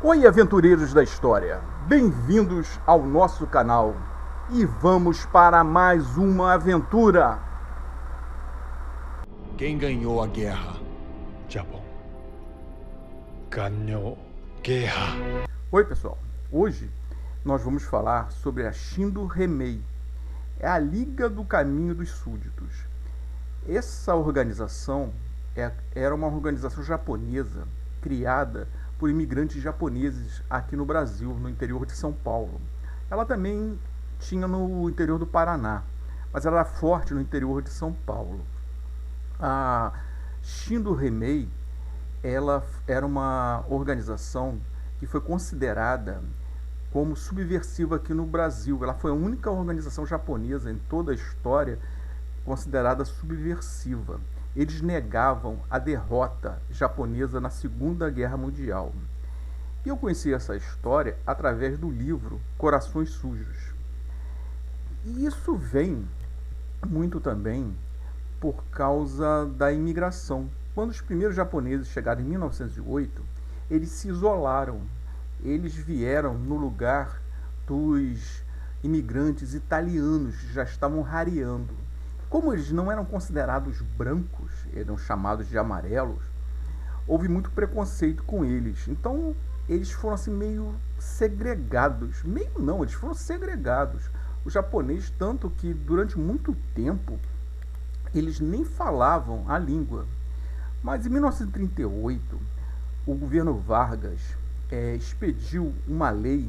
Oi, aventureiros da história! Bem-vindos ao nosso canal e vamos para mais uma aventura! Quem ganhou a guerra? Japão. Ganhou guerra. Oi, pessoal! Hoje nós vamos falar sobre a Shindo Remei, é a Liga do Caminho dos Súditos. Essa organização era uma organização japonesa criada por imigrantes japoneses aqui no Brasil, no interior de São Paulo. Ela também tinha no interior do Paraná, mas ela era forte no interior de São Paulo. A Shindo Remei, ela era uma organização que foi considerada como subversiva aqui no Brasil. Ela foi a única organização japonesa em toda a história considerada subversiva. Eles negavam a derrota japonesa na Segunda Guerra Mundial. E eu conheci essa história através do livro Corações Sujos. E isso vem muito também por causa da imigração. Quando os primeiros japoneses chegaram em 1908, eles se isolaram. Eles vieram no lugar dos imigrantes italianos que já estavam rareando. Como eles não eram considerados brancos, eram chamados de amarelos, houve muito preconceito com eles. Então, eles foram assim meio segregados. Meio não, eles foram segregados. Os japoneses, tanto que durante muito tempo, eles nem falavam a língua. Mas em 1938, o governo Vargas expediu uma lei,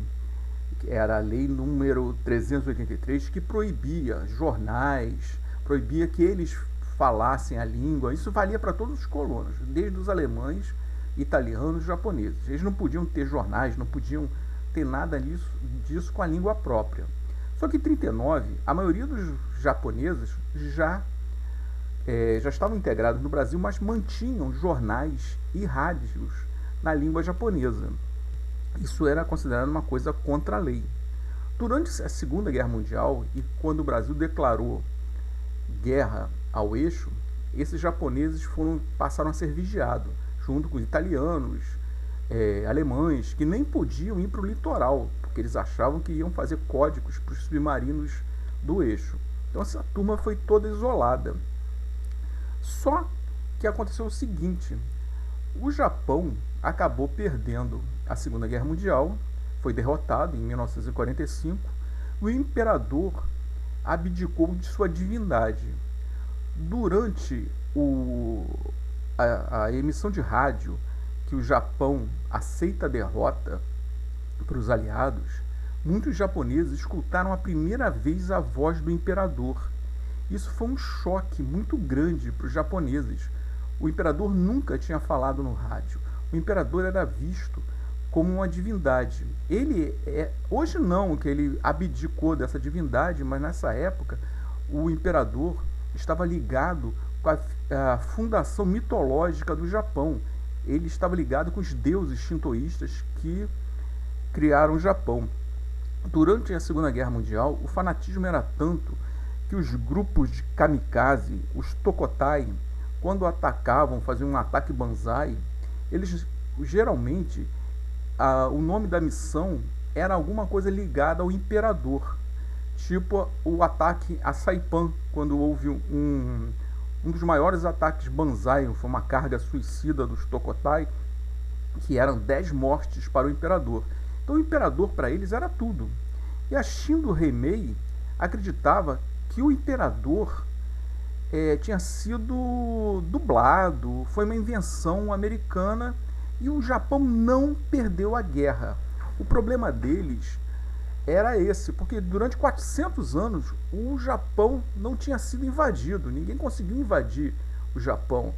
que era a lei número 383, que proibia jornais, proibia que eles falassem a língua. Isso valia para todos os colonos, desde os alemães, italianos, japoneses. Eles não podiam ter jornais, não podiam ter nada disso com a língua própria. Só que em 1939, a maioria dos japoneses já estavam integrados no Brasil, mas mantinham jornais e rádios na língua japonesa. Isso era considerado uma coisa contra a lei. Durante a Segunda Guerra Mundial, e quando o Brasil declarou guerra ao eixo, esses japoneses passaram a ser vigiados, junto com os italianos, alemães, que nem podiam ir para o litoral, porque eles achavam que iam fazer códigos para os submarinos do eixo. Então essa turma foi toda isolada. Só que aconteceu o seguinte: o Japão acabou perdendo a Segunda Guerra Mundial, foi derrotado em 1945, o imperador abdicou de sua divindade. Durante a emissão de rádio que o Japão aceita a derrota para os aliados, muitos japoneses escutaram a primeira vez a voz do imperador. Isso foi um choque muito grande para os japoneses. O imperador nunca tinha falado no rádio. O imperador era visto como uma divindade. Hoje não, que ele abdicou dessa divindade, mas nessa época o imperador estava ligado com a fundação mitológica do Japão. Ele estava ligado com os deuses shintoístas que criaram o Japão. Durante a Segunda Guerra Mundial, o fanatismo era tanto que os grupos de kamikaze, os tokotai, quando atacavam, faziam um ataque banzai, eles geralmente, o nome da missão era alguma coisa ligada ao imperador. Tipo o ataque a Saipan, quando houve um dos maiores ataques banzai, foi uma carga suicida dos tokotai, que eram 10 mortes para o imperador. Então o imperador para eles era tudo. E a Shindo Remei acreditava que o imperador tinha sido dublado, foi uma invenção americana, e o Japão não perdeu a guerra. O problema deles era esse, porque durante 400 anos o Japão não tinha sido invadido, ninguém conseguiu invadir o Japão.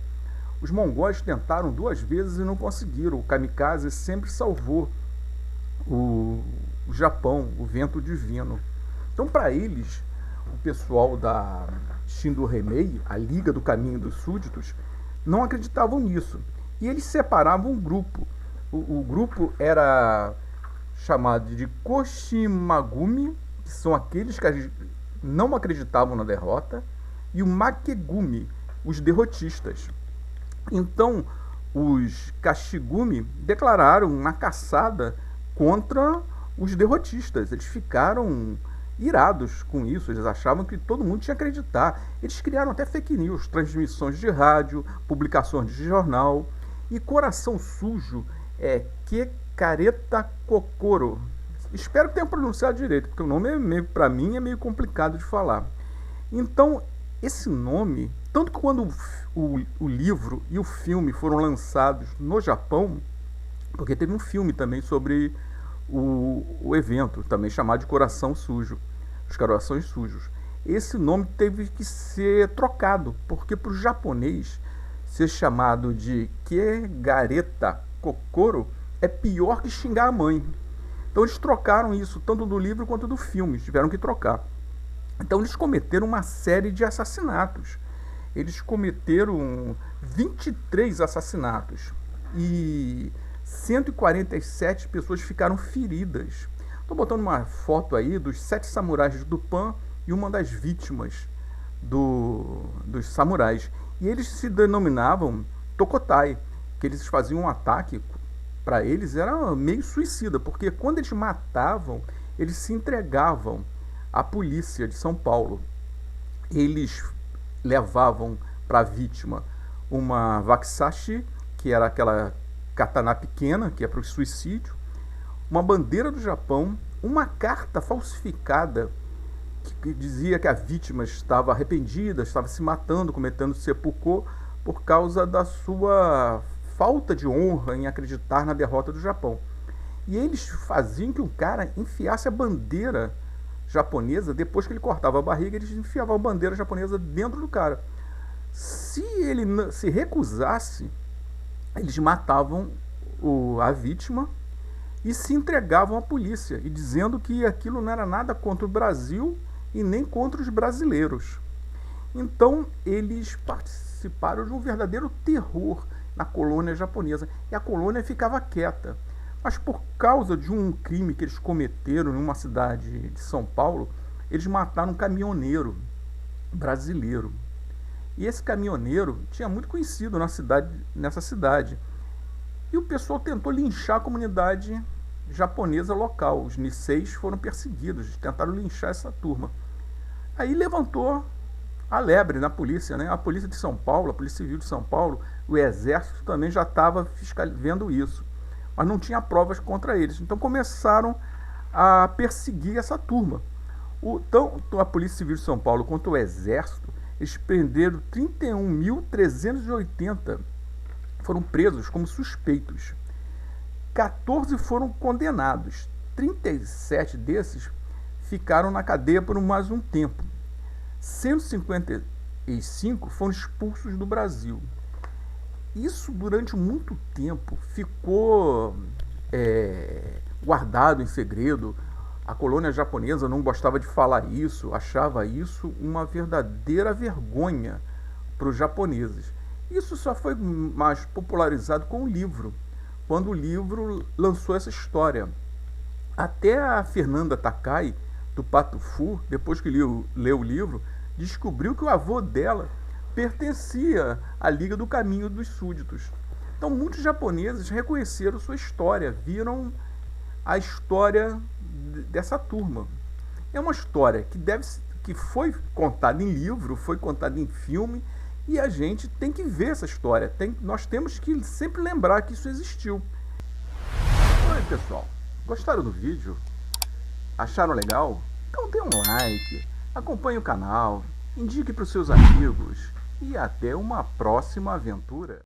Os mongóis tentaram 2 vezes e não conseguiram. O kamikaze sempre salvou o Japão, o vento divino. Então, para eles, o pessoal da Shindo Remei, a Liga do Caminho dos Súditos, não acreditavam nisso. E eles separavam um grupo. O grupo era chamado de Koshimagumi, que são aqueles que não acreditavam na derrota, e o Makegumi, os derrotistas. Então, os Kashigumi declararam uma caçada contra os derrotistas. Eles ficaram irados com isso, eles achavam que todo mundo tinha que acreditar. Eles criaram até fake news, transmissões de rádio, publicações de jornal. E Coração Sujo é Kekareta Kokoro. Espero que tenha pronunciado direito, porque o nome é meio, para mim, é meio complicado de falar. Então, esse nome, tanto que quando o livro e o filme foram lançados no Japão, porque teve um filme também sobre o evento, também chamado de Coração Sujo, os Corações Sujos. Esse nome teve que ser trocado, porque para o japonês ser chamado de Kegareta Kokoro é pior que xingar a mãe. Então eles trocaram isso, tanto do livro quanto do filme, tiveram que trocar. Então eles cometeram uma série de assassinatos. Eles cometeram 23 assassinatos e 147 pessoas ficaram feridas. Estou botando uma foto aí dos 7 samurais de Dupin e uma das vítimas dos samurais. E eles se denominavam Tokotai, que eles faziam um ataque, para eles era meio suicida, porque quando eles matavam, eles se entregavam à polícia de São Paulo. Eles levavam para a vítima uma wakizashi, que era aquela katana pequena, que é para o suicídio, uma bandeira do Japão, uma carta falsificada que dizia que a vítima estava arrependida, estava se matando, cometendo seppuku por causa da sua falta de honra em acreditar na derrota do Japão. E eles faziam que o cara enfiasse a bandeira japonesa, depois que ele cortava a barriga, eles enfiavam a bandeira japonesa dentro do cara. Se ele se recusasse, eles matavam a vítima e se entregavam à polícia, e dizendo que aquilo não era nada contra o Brasil e nem contra os brasileiros. Então eles participaram de um verdadeiro terror na colônia japonesa, e a colônia ficava quieta. Mas por causa de um crime que eles cometeram em uma cidade de São Paulo, eles mataram um caminhoneiro brasileiro. E esse caminhoneiro tinha muito conhecido nessa cidade. E o pessoal tentou linchar a comunidade japonesa local. Os Niseis foram perseguidos, tentaram linchar essa turma. Aí levantou a lebre na polícia, né? A polícia de São Paulo, a Polícia Civil de São Paulo, o Exército também já estava vendo isso. Mas não tinha provas contra eles. Então começaram a perseguir essa turma. Tanto a Polícia Civil de São Paulo quanto o Exército, eles prenderam 31.380, foram presos como suspeitos. 14 foram condenados. 37 desses ficaram na cadeia por mais um tempo. 155 foram expulsos do Brasil. Isso durante muito tempo ficou guardado em segredo. A colônia japonesa não gostava de falar isso, achava isso uma verdadeira vergonha para os japoneses. Isso só foi mais popularizado com o livro, quando o livro lançou essa história. Até a Fernanda Takai, do Pato Fu, depois que leu o livro, descobriu que o avô dela pertencia à Liga do Caminho dos Súditos. Então muitos japoneses reconheceram sua história, viram a história dessa turma. É uma história que foi contada em livro, foi contada em filme, e a gente tem que ver essa história. Nós temos que sempre lembrar que isso existiu. Oi, pessoal, gostaram do vídeo? Acharam legal? Então dê um like, acompanhe o canal, indique para os seus amigos e até uma próxima aventura.